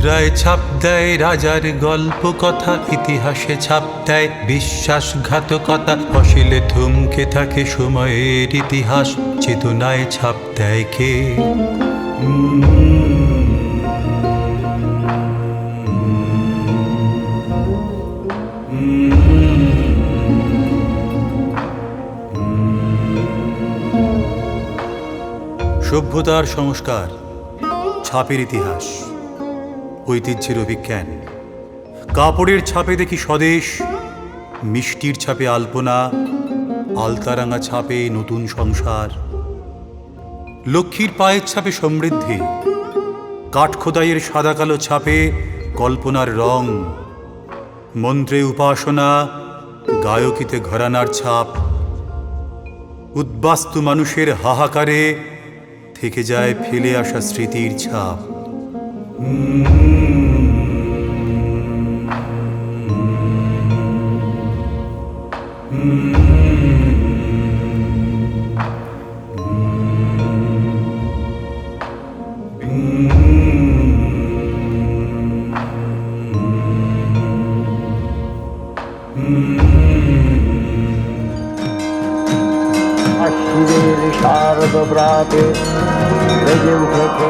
মুদ্রায় ছাপ দেয় রাজার গল্প কথা, ইতিহাসে ছাপ দেয় বিশ্বাসঘাতকতা, ফসিলে থমকে থাকে সময়ের ইতিহাস, চেতনায় ছাপ দেয় কে? সভ্যতার সংস্কার, ছাপের ইতিহাস, ঐতিহ্যের অভিজ্ঞান। কাপড়ের ছাপে দেখি স্বদেশ, মিষ্টির ছাপে আলপনা, আলতারাঙা ছাপে নতুন সংসার। লক্ষ্মীর পায়ের ছাপে সমৃদ্ধি, কাঠখোদাইয়ের সাদা কালো ছাপে কল্পনার রং। মন্ত্রে উপাসনা, গায়কিতে ঘরানার ছাপ। উদ্বাস্তু মানুষের হাহাকারে থেকে যায় ফেলে আসা স্মৃতির ছাপ। আশ্বিনের শারদ প্রাতে বেজে উঠেছে